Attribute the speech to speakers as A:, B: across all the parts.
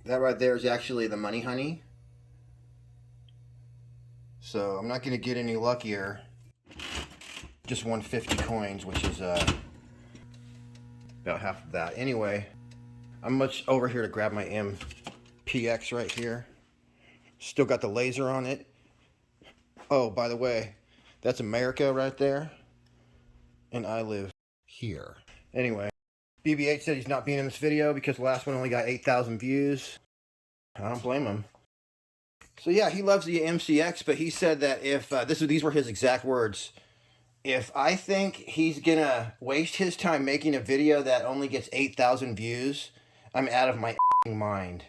A: That right there is actually the money honey. So I'm not going to get any luckier. Just won 50 coins, which is about half of that. Anyway, I'm much over here to grab my MPX right here. Still got the laser on it. Oh, by the way, that's America right there. And I live here. Anyway, BB8 said he's not being in this video because the last one only got 8,000 views. I don't blame him. So yeah, he loves the MCX, but he said that if, these were his exact words, if I think he's gonna waste his time making a video that only gets 8,000 views, I'm out of my mind.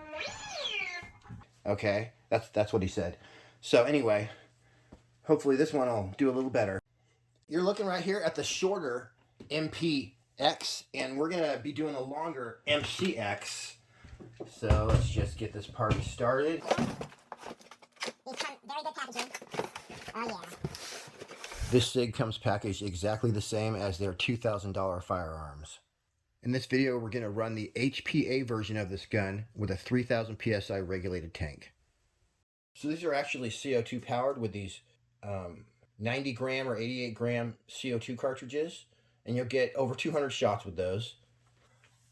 A: Okay, that's what he said. So anyway, hopefully this one will do a little better. You're looking right here at the shorter MPX, and we're gonna be doing a longer MCX. So let's just get this party started.
B: Very good packaging. Oh yeah.
A: This SIG comes packaged exactly the same as their $2,000 firearms. In this video, we're going to run the HPA version of this gun with a 3,000 PSI regulated tank. So these are actually CO2 powered with these 90 gram or 88 gram CO2 cartridges, and you'll get over 200 shots with those.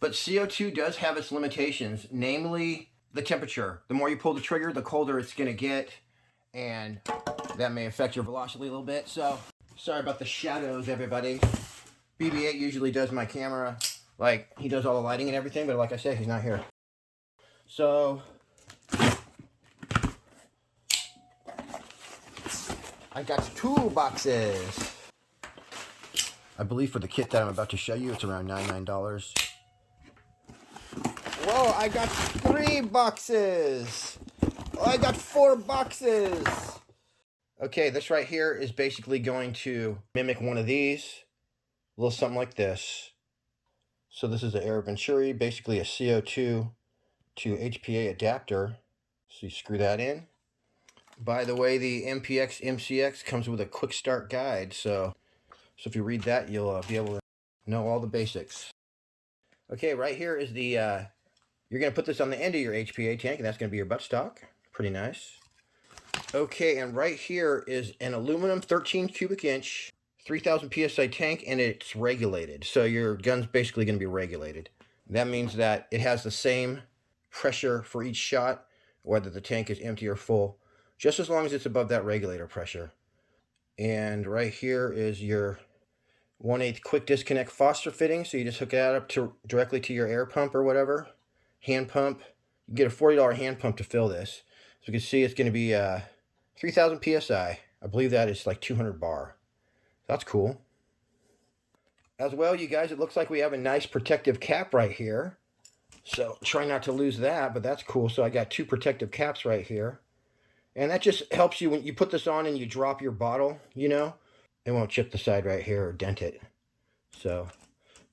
A: But CO2 does have its limitations, namely the temperature. The more you pull the trigger, the colder it's going to get, and that may affect your velocity a little bit. So sorry about the shadows, everybody. BB8 usually does my camera, like he does all the lighting and everything, but like I said, he's not here. So I got 2 boxes. I believe for the kit that I'm about to show you, it's around $99. Whoa, I got 3 boxes. Oh, I got 4 boxes. Okay, this right here is basically going to mimic one of these. A little something like this. So this is an Air Venturi, basically a CO2 to HPA adapter. So you screw that in. By the way, the MPX MCX comes with a quick start guide. So if you read that, you'll be able to know all the basics. Okay, right here is the, you're going to put this on the end of your HPA tank, and that's going to be your buttstock. Pretty nice. Okay, and right here is an aluminum 13 cubic inch, 3,000 PSI tank, and it's regulated. So your gun's basically going to be regulated. That means that it has the same pressure for each shot, whether the tank is empty or full, just as long as it's above that regulator pressure. And right here is your 1/8 quick disconnect Foster fitting. So you just hook that up directly to your air pump or whatever. Hand pump. You can get a $40 hand pump to fill this. So you can see it's going to be 3,000 PSI. I believe that is like 200 bar. That's cool. As well, you guys, it looks like we have a nice protective cap right here. So try not to lose that, but that's cool. So I got 2 protective caps right here. And that just helps you when you put this on and you drop your bottle, you know, it won't chip the side right here or dent it. So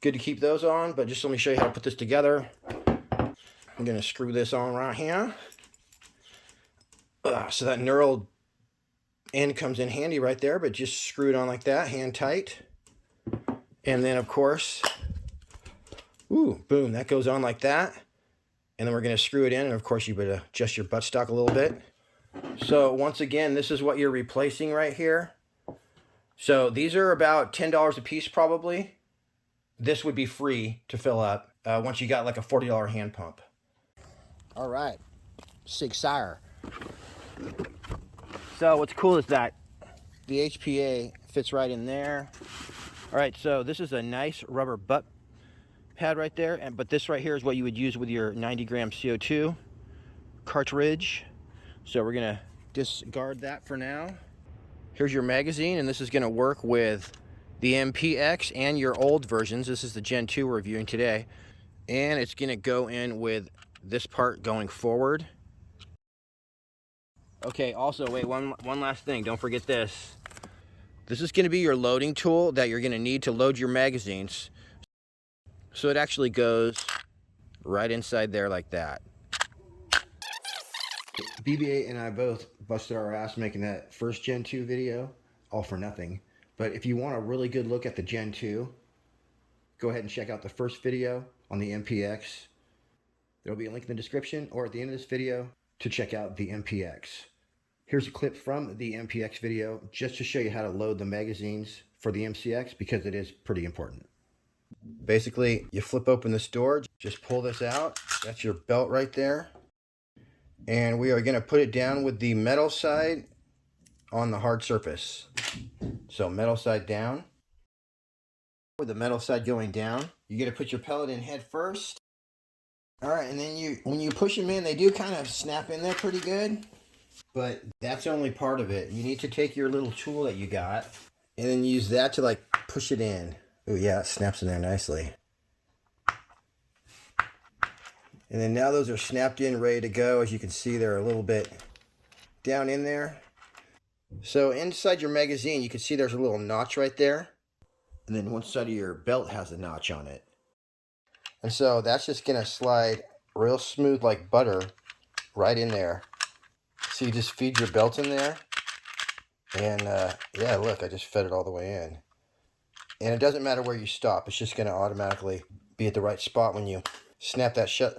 A: good to keep those on, but just let me show you how to put this together. I'm going to screw this on right here. So that knurled end comes in handy right there, but just screw it on like that, hand tight. And then, of course, boom, that goes on like that. And then we're going to screw it in, and of course you would adjust your buttstock a little bit. So once again, this is what you're replacing right here. So these are about $10 a piece probably. This would be free to fill up once you got like a $40 hand pump. All right, Sig Sauer. So what's cool is that the HPA fits right in there. All right, so this is a nice rubber butt pad right there, but this right here is what you would use with your 90 gram CO2 cartridge. So we're gonna discard that for now. Here's your magazine, and this is gonna work with the MPX and your old versions. This is the Gen 2 we're reviewing today. And it's gonna go in with this part going forward. Okay, also, wait, one last thing. Don't forget this. This is gonna be your loading tool that you're gonna need to load your magazines. So it actually goes right inside there like that. BB8 and I both busted our ass making that first Gen 2 video, all for nothing. But if you want a really good look at the Gen 2, go ahead and check out the first video on the MPX. There'll be a link in the description or at the end of this video to check out the MPX. Here's a clip from the MPX video just to show you how to load the magazines for the MCX because it is pretty important. Basically, you flip open this door, just pull this out. That's your belt right there. And we are going to put it down with the metal side on the hard surface. So metal side down. With the metal side going down, you got to put your pellet in head first. All right, and then when you push them in, they do kind of snap in there pretty good. But that's only part of it. You need to take your little tool that you got and then use that to like push it in. Oh yeah, it snaps in there nicely. And then now those are snapped in, ready to go. As you can see, they're a little bit down in there. So inside your magazine, you can see there's a little notch right there. And then one side of your belt has a notch on it. And so that's just going to slide real smooth like butter right in there. So you just feed your belt in there. And yeah, look, I just fed it all the way in. And it doesn't matter where you stop. It's just going to automatically be at the right spot when you snap that shut.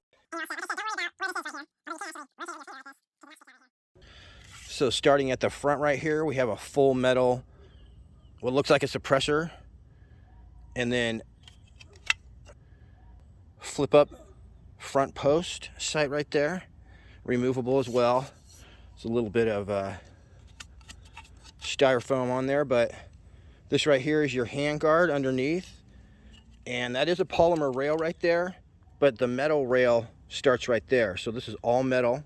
A: So starting at the front right here, we have a full metal, what looks like a suppressor. And then flip up front post sight right there. Removable as well. It's a little bit of styrofoam on there, but this right here is your hand guard underneath. And that is a polymer rail right there, but the metal rail starts right there. So this is all metal.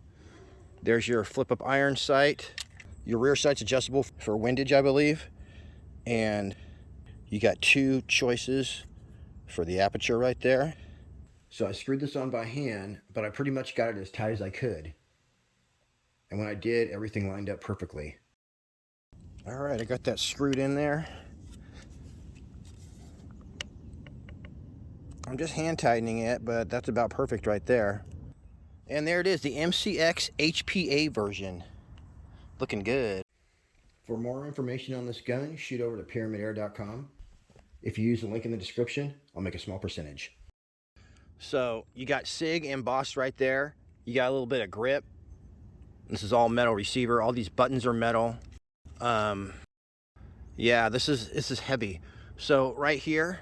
A: There's your flip up iron sight. Your rear sight's adjustable for windage, I believe. And you got two choices for the aperture right there. So I screwed this on by hand, but I pretty much got it as tight as I could. And when I did, everything lined up perfectly. All right, I got that screwed in there. I'm just hand tightening it, but that's about perfect right there. And there it is, the MCX HPA version. Looking good. For more information on this gun, shoot over to pyramydair.com. If you use the link in the description, I'll make a small percentage. So you got Sig embossed right there. You got a little bit of grip. This is all metal receiver. All these buttons are metal. Yeah, this is heavy. So right here,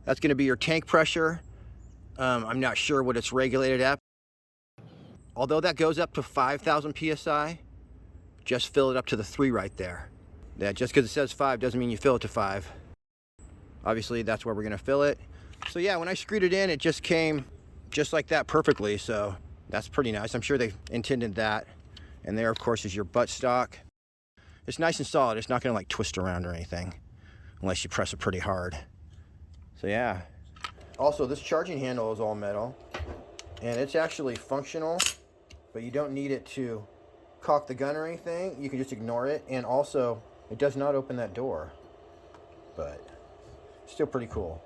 A: that's going to be your tank pressure. I'm not sure what it's regulated at. Although that goes up to 5,000 PSI, just fill it up to the 3 right there. Yeah, just because it says 5 doesn't mean you fill it to 5. Obviously, that's where we're going to fill it. So yeah, when I screwed it in, it just came just like that perfectly. So that's pretty nice. I'm sure they intended that. And there, of course, is your buttstock. It's nice and solid. It's not going to like twist around or anything unless you press it pretty hard. So yeah. Also, this charging handle is all metal. And it's actually functional, but you don't need it to cock the gun or anything. You can just ignore it. And also, it does not open that door. But still pretty cool.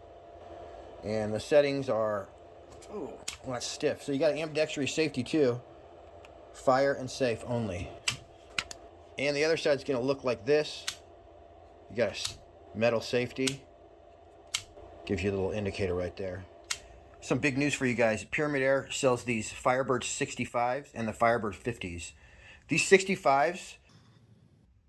A: And the settings are, ooh, well, that's stiff. So you got ambidextrous safety too. Fire and safe only. And the other side's going to look like this. You got a metal safety. Gives you a little indicator right there. Some big news for you guys. Pyramyd Air sells these Firebird 65s and the Firebird 50s. These 65s,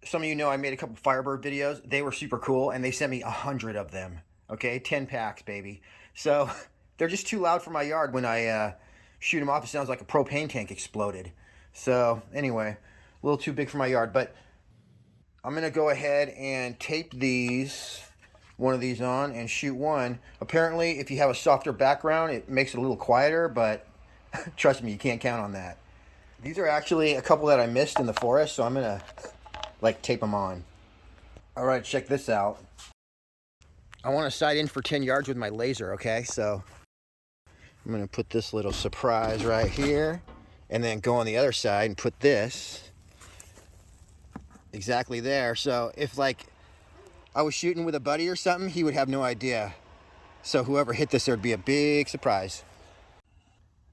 A: some of you know I made a couple Firebird videos. They were super cool, and they sent me 100 of them. Okay, 10 packs, baby. So they're just too loud for my yard. When I shoot them off, it sounds like a propane tank exploded. So anyway, a little too big for my yard. But I'm going to go ahead and tape one of these on and shoot one. Apparently, if you have a softer background, it makes it a little quieter, but trust me, you can't count on that. These are actually a couple that I missed in the forest, so I'm going to like tape them on. All right, check this out. I want to sight in for 10 yards with my laser, okay? So I'm going to put this little surprise right here and then go on the other side and put this exactly there. So if like I was shooting with a buddy or something, he would have no idea. So whoever hit this, there'd be a big surprise.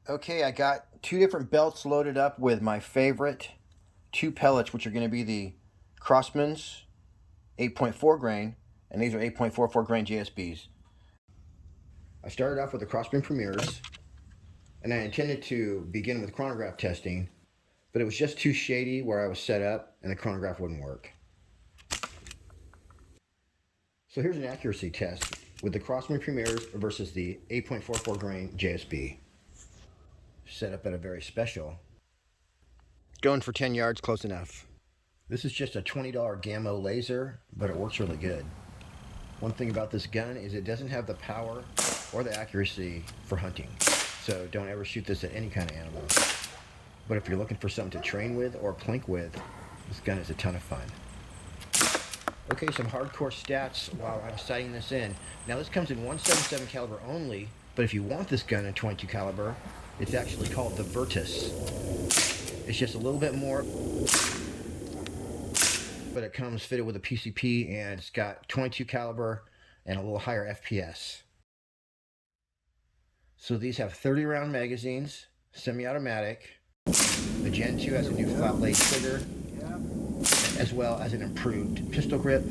A: Okay, I got 2 different belts loaded up with my favorite 2 pellets, which are going to be the Crossman's 8.4 grain, and these are 8.44 grain JSBs. I started off with the Crossman Premiers, and I intended to begin with chronograph testing, but it was just too shady where I was set up and the chronograph wouldn't work. So here's an accuracy test with the Crossman Premiers versus the 8.44 grain JSB. Set up at a very special. Going for 10 yards, close enough. This is just a $20 Gammo laser, but it works really good. One thing about this gun is it doesn't have the power or the accuracy for hunting. So don't ever shoot this at any kind of animal. But if you're looking for something to train with or plink with, this gun is a ton of fun. Okay, some hardcore stats while I'm sighting this in. Now this comes in 177 caliber only, but if you want this gun in 22 caliber, it's actually called the Virtus. It's just a little bit more, but it comes fitted with a PCP and it's got 22 caliber and a little higher FPS. So these have 30 round magazines, semi-automatic. The Gen 2 has a new flat blade trigger, as well as an improved pistol grip,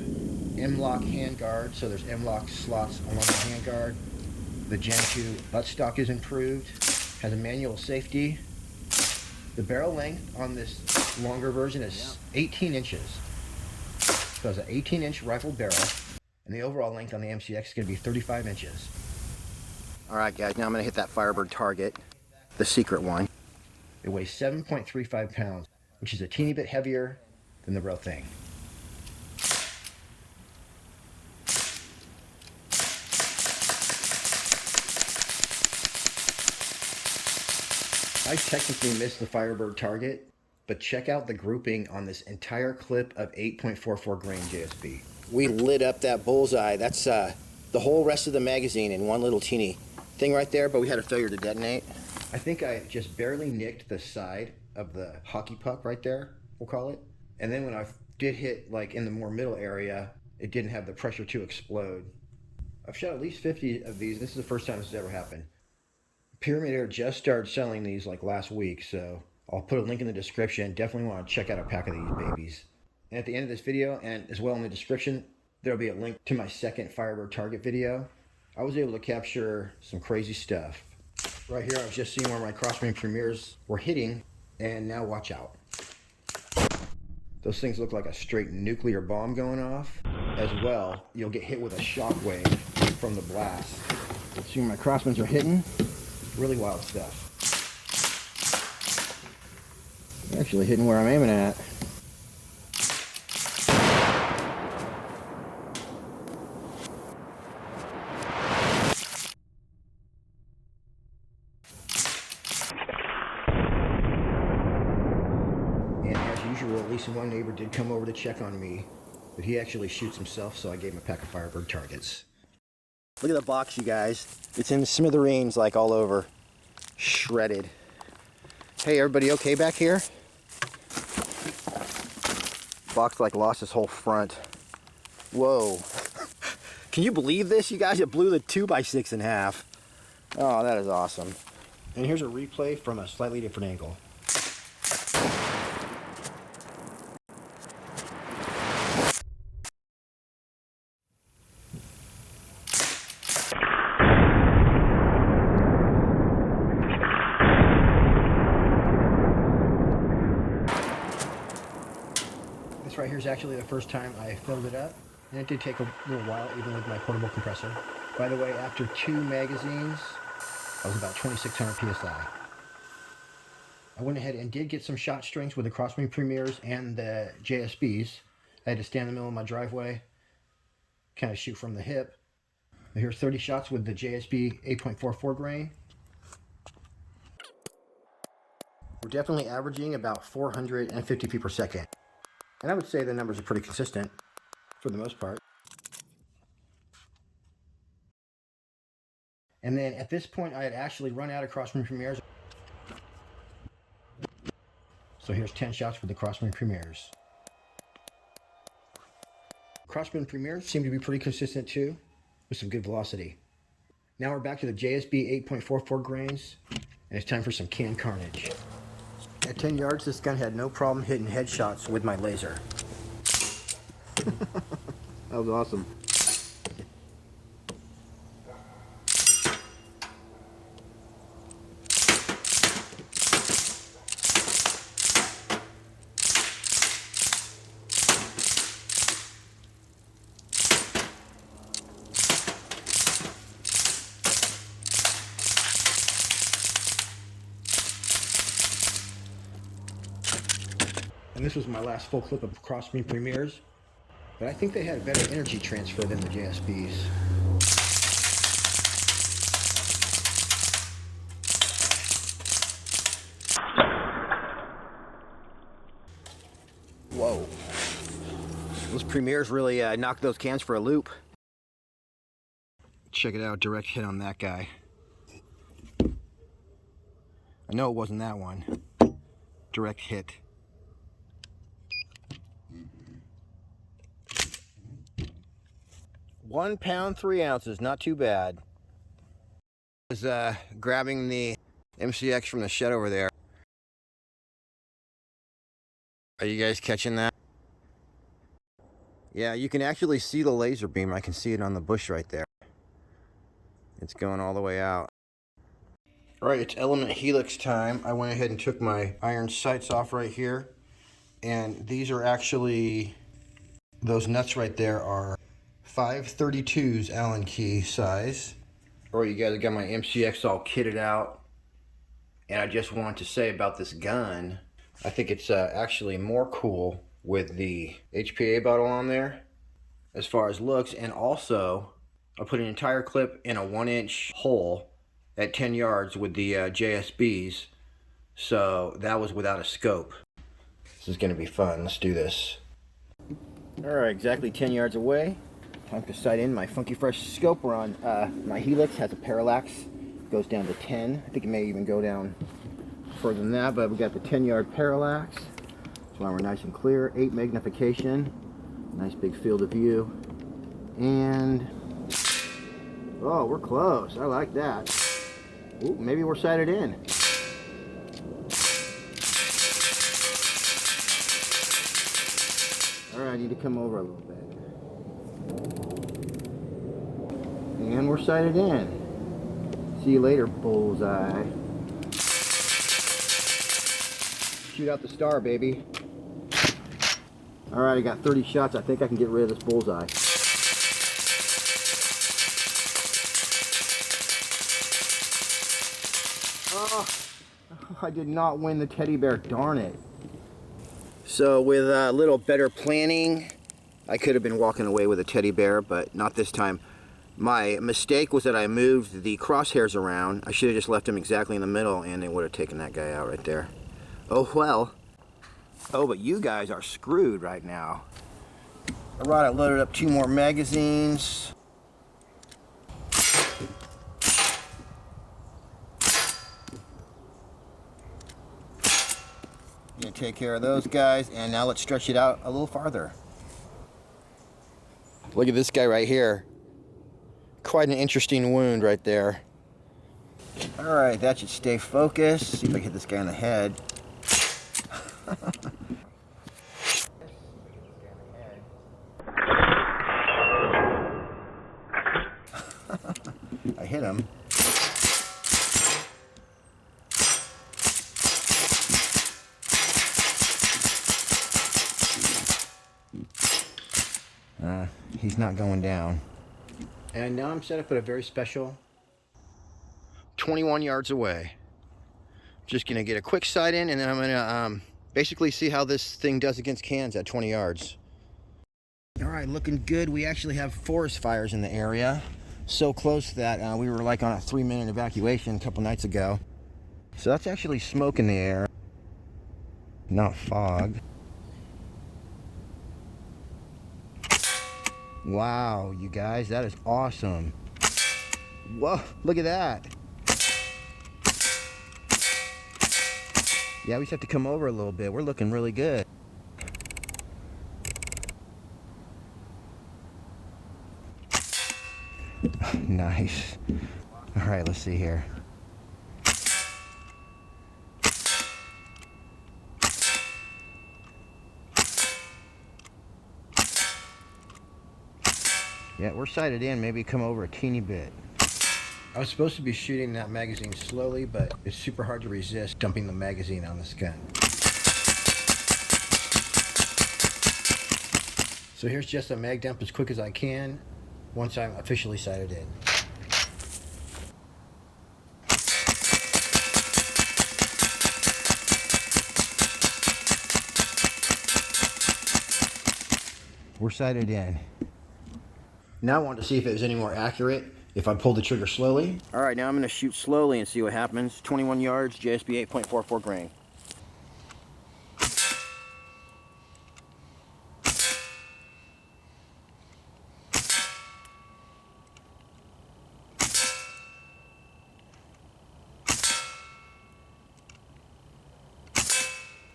A: M-lock handguard, so there's M-lock slots along the handguard. The Gen 2 buttstock is improved, has a manual safety. The barrel length on this longer version is 18 inches. So it's an 18-inch rifle barrel, and the overall length on the MCX is going to be 35 inches. All right, guys, now I'm going to hit that Firebird target, the secret one. It weighs 7.35 pounds, which is a teeny bit heavier than the real thing. I technically missed the Firebird target, but check out the grouping on this entire clip of 8.44 grain JSB. We lit up that bullseye. That's the whole rest of the magazine in one little teeny thing right there, but we had a failure to detonate. I think I just barely nicked the side of the hockey puck right there, we'll call it. And then when I did hit like in the more middle area, it didn't have the pressure to explode. I've shot at least 50 of these. This is the first time this has ever happened. Pyramyd Air just started selling these like last week, so I'll put a link in the description. Definitely want to check out a pack of these babies. And at the end of this video, and as well in the description, there'll be a link to my second Firebird target video. I was able to capture some crazy stuff. Right here, I was just seeing where my Crossman Premiers were hitting, and now watch out. Those things look like a straight nuclear bomb going off. As well, you'll get hit with a shock wave from the blast. See where my Crossmans are hitting? Really wild stuff. Actually hitting where I'm aiming at. And as usual, at least one neighbor did come over to check on me, but he actually shoots himself, so I gave him a pack of Firebird targets. Look at the box, you guys. It's in smithereens, like all over. Shredded. Hey, everybody okay back here? Box like lost his whole front. Whoa. Can you believe this, you guys? It blew the 2x6 in half. Oh, that is awesome. And here's a replay from a slightly different angle. This right here is actually the first time I filled it up, and it did take a little while, even with my portable compressor. By the way, after 2 magazines, I was about 2,600 psi. I went ahead and did get some shot strings with the Crossman Premiers and the JSBs. I had to stand in the middle of my driveway, kind of shoot from the hip. Here's 30 shots with the JSB 8.44 grain. We're definitely averaging about 450 feet per second. And I would say the numbers are pretty consistent for the most part. And then at this point, I had actually run out of Crossman Premiers. So here's 10 shots for the Crossman Premiers. Crossman Premiers seem to be pretty consistent too, with some good velocity. Now we're back to the JSB 8.44 grains, and it's time for some canned carnage. At 10 yards, this gun had no problem hitting headshots with my laser. That was awesome. And this was my last full clip of crossbeam premieres. But I think they had better energy transfer than the JSBs. Whoa. Those premieres really knocked those cans for a loop. Check it out, direct hit on that guy. I know it wasn't that one. Direct hit. £1 3 ounces, not too bad. I was grabbing the MCX from the shed over there. Are you guys catching that? Yeah, you can actually see the laser beam. I can see it on the bush right there. It's going all the way out. Alright, it's element helix time. I went ahead and took my iron sights off right here. And these are actually, those nuts right there are 5/32s Allen key size. Alright, you guys, I got my MCX all kitted out. And I just wanted to say about this gun, I think it's actually more cool with the HPA bottle on there as far as looks. And also, I put an entire clip in a 1-inch hole at 10 yards with the JSBs. So that was without a scope. This is going to be fun. Let's do this. Alright, exactly 10 yards away. Time to sight in my Funky Fresh scope. We're on, my helix has a parallax. Goes down to 10. I think it may even go down further than that, but we got the 10-yard parallax. That's why we're nice and clear. 8 magnification. Nice big field of view. And, oh, we're close. I like that. Ooh, maybe we're sighted in. Alright, I need to come over a little bit. And we're sighted in. See you later, bullseye. Shoot out the star, baby. Alright, I got 30 shots. I think I can get rid of this bullseye. Oh, I did not win the teddy bear, darn it. So with a little better planning, I could have been walking away with a teddy bear, but not this time. My mistake was that I moved the crosshairs around. I should have just left them exactly in the middle and they would have taken that guy out right there. Oh well. Oh, but you guys are screwed right now. Alright, I loaded up 2 more magazines. Gonna take care of those guys, and now let's stretch it out a little farther. Look at this guy right here. Quite an interesting wound right there. Alright, that should stay focused. See if I can hit this guy in the head. I hit him. He's not going down. And now I'm set up at a very special 21 yards away. Just gonna get a quick sight in, and then I'm gonna basically see how this thing does against cans at 20 yards. All right, looking good. We actually have forest fires in the area. So close that we were like on a 3-minute evacuation a couple nights ago. So that's actually smoke in the air, not fog. Wow, you guys, that is awesome. Whoa, look at that. Yeah, we just have to come over a little bit. We're looking really good. Nice. All right, let's see here. Yeah, we're sighted in. Maybe come over a teeny bit. I was supposed to be shooting that magazine slowly, but it's super hard to resist dumping the magazine on this gun. So here's just a mag dump as quick as I can once I'm officially sighted in. We're sighted in. Now I want to see if it was any more accurate if I pulled the trigger slowly. All right, now I'm going to shoot slowly and see what happens. 21 yards, JSB 8.44 grain.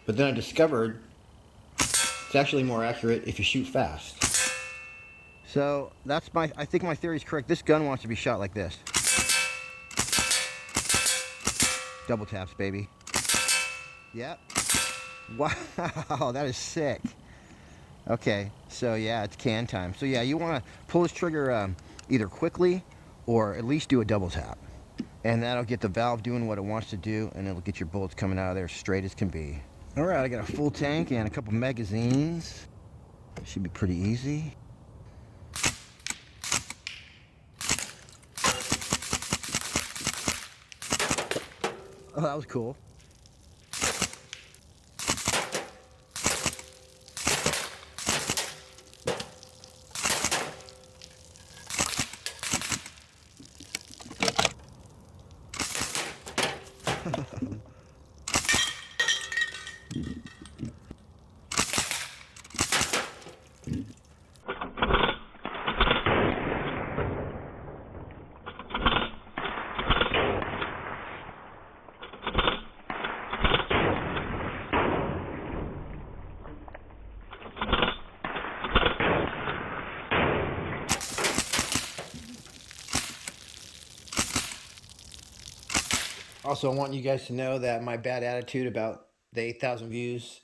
A: But then I discovered it's actually more accurate if you shoot fast. So that's I think my theory is correct. This gun wants to be shot like this. Double taps, baby. Yep. Wow, that is sick. Okay, so yeah, it's can time. So yeah, you want to pull this trigger either quickly or at least do a double tap. And that'll get the valve doing what it wants to do, and it'll get your bullets coming out of there straight as can be. All right, I got a full tank and a couple magazines. Should be pretty easy. Oh, that was cool. Also, I want you guys to know that my bad attitude about the 8,000 views,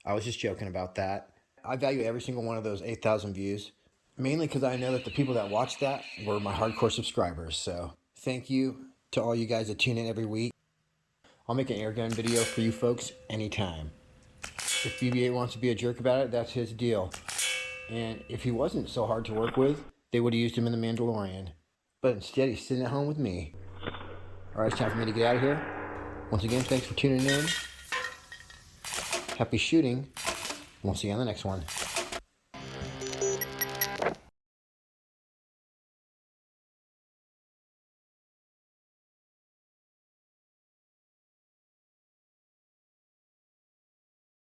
A: I was just joking about that. I value every single one of those 8,000 views, mainly because I know that the people that watched that were my hardcore subscribers. So thank you to all you guys that tune in every week. I'll make an airgun video for you folks anytime. If BB-8 wants to be a jerk about it, that's his deal. And if he wasn't so hard to work with, they would have used him in The Mandalorian. But instead, he's sitting at home with me. All right, it's time for me to get out of here. Once again, thanks for tuning in. Happy shooting. We'll see you on the next one.